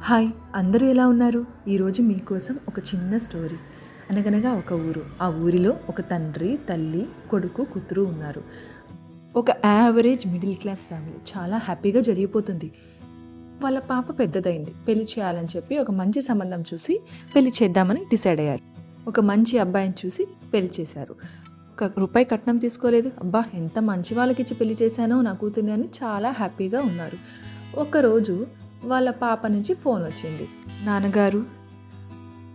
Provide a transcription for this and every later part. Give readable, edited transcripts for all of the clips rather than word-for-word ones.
Hi, అందరూ ఎలా ఉన్నారు? ఈరోజు మీకోసం ఒక చిన్న స్టోరీ. అనగనగా ఒక ఊరు. ఆ ఊరిలో ఒక తండ్రి, తల్లి, కొడుకు, కూతురు ఉన్నారు. ఒక యావరేజ్ మిడిల్ క్లాస్ ఫ్యామిలీ. చాలా హ్యాపీగా జరిగిపోతుంది. వాళ్ళ పాప పెద్దదైంది. పెళ్లి చేయాలని చెప్పి ఒక మంచి సంబంధం చూసి పెళ్లి చేద్దామని డిసైడ్ అయ్యారు. ఒక మంచి అబ్బాయిని చూసి పెళ్లి చేశారు. ఒక రూపాయి కట్నం తీసుకోలేదు. అబ్బా, ఎంత మంచి వాళ్ళకిచ్చి పెళ్లి చేశానో నా కూతుర్ని అని చాలా హ్యాపీగా ఉన్నారు. ఒకరోజు వాళ్ళ పాప నుంచి ఫోన్ వచ్చింది. నాన్నగారు,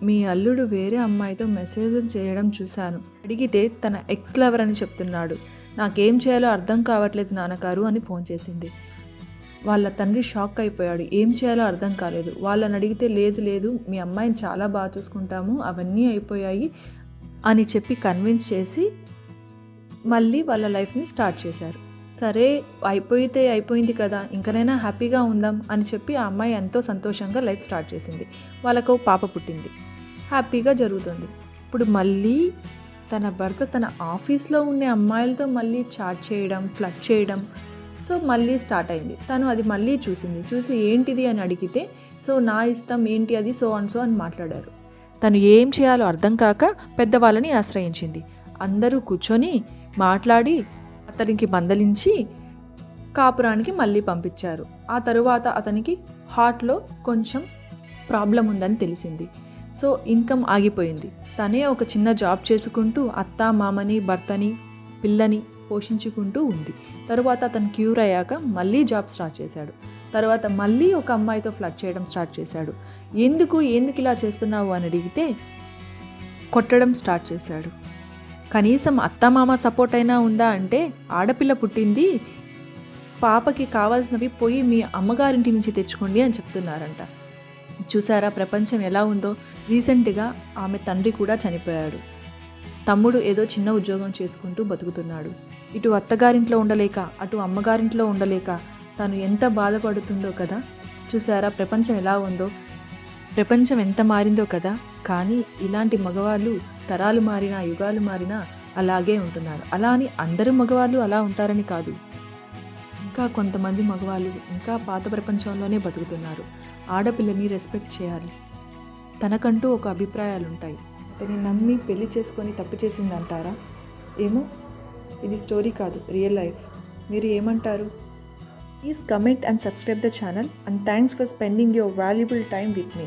మీ అల్లుడు వేరే అమ్మాయితో మెసేజ్లు చేయడం చూశాను. అడిగితే తన ఎక్స్ లవర్ అని చెప్తున్నాడు. నాకేం చేయాలో అర్థం కావట్లేదు నాన్నగారు అని ఫోన్ చేసింది. వాళ్ళ తండ్రి షాక్ అయిపోయాడు. ఏం చేయాలో అర్థం కాలేదు. వాళ్ళని అడిగితే లేదు మీ అమ్మాయిని చాలా బాగా చూసుకుంటాము, అవన్నీ అయిపోయాయి అని చెప్పి కన్విన్స్ చేసి మళ్ళీ వాళ్ళ లైఫ్ని స్టార్ట్ చేశారు. సరే, అయిపోయింది కదా, ఇంకనైనా హ్యాపీగా ఉందాం అని చెప్పి ఆ అమ్మాయి ఎంతో సంతోషంగా లైఫ్ స్టార్ట్ చేసింది. వాళ్ళకు పాప పుట్టింది. హ్యాపీగా జరుగుతుంది. ఇప్పుడు మళ్ళీ తన భర్త తన ఆఫీస్లో ఉండే అమ్మాయిలతో మళ్ళీ చాట్ చేయడం, ఫ్లర్ట్ చేయడం, సో మళ్ళీ స్టార్ట్ అయింది. తను అది మళ్ళీ చూసి ఏంటిది అని అడిగితే, సో నా ఇష్టం ఏంటి అది సో అని మాట్లాడారు. తను ఏం చేయాలో అర్థం కాక పెద్దవాళ్ళని ఆశ్రయించింది. అందరూ కూర్చొని మాట్లాడి అతనికి మందలించి కాపురానికి మళ్ళీ పంపించారు. ఆ తరువాత అతనికి హార్ట్లో కొంచెం ప్రాబ్లం ఉందని తెలిసింది. సో ఇన్కమ్ ఆగిపోయింది. తనే ఒక చిన్న జాబ్ చేసుకుంటూ అత్త, మామని, భర్తని, పిల్లని పోషించుకుంటూ ఉంది. తరువాత అతను క్యూర్ అయ్యాక మళ్ళీ జాబ్ స్టార్ట్ చేశాడు. తర్వాత మళ్ళీ ఒక అమ్మాయితో ఫ్లర్ట్ చేయడం స్టార్ట్ చేశాడు. ఎందుకు ఇలా చేస్తున్నావు అని అడిగితే కొట్టడం స్టార్ట్ చేశాడు. కనీసం అత్తమామ సపోర్ట్ అయినా ఉందా అంటే, ఆడపిల్ల పుట్టింది, పాపకి కావాల్సినవి పోయి మీ అమ్మగారింటి నుంచి తెచ్చుకోండి అని చెప్తున్నారంట. చూసారా ప్రపంచం ఎలా ఉందో. రీసెంట్గా ఆమె తండ్రి కూడా చనిపోయాడు. తమ్ముడు ఏదో చిన్న ఉద్యోగం చేసుకుంటూ బతుకుతున్నాడు. ఇటు అత్తగారింట్లో ఉండలేక, అటు అమ్మగారింట్లో ఉండలేక తను ఎంత బాధపడుతుందో కదా. చూసారా ప్రపంచం ఎలా ఉందో, ప్రపంచం ఎంత మారిందో కదా. కానీ ఇలాంటి మగవాళ్ళు తరాలు మారినా, యుగాలు మారినా అలాగే ఉంటున్నారు. అలా అని అందరూ మగవాళ్ళు అలా ఉంటారని కాదు. ఇంకా కొంతమంది మగవాళ్ళు ఇంకా పాత ప్రపంచంలోనే బతుకుతున్నారు. ఆడపిల్లని రెస్పెక్ట్ చేయాలి. తనకంటూ ఒక అభిప్రాయాలు ఉంటాయి. అతన్ని నమ్మి పెళ్లి చేసుకొని తప్పు చేసిందంటారా? ఏమో, ఇది స్టోరీ కాదు, రియల్ లైఫ్. మీరు ఏమంటారు? Please comment and subscribe the channel, and thanks for spending your valuable time with me.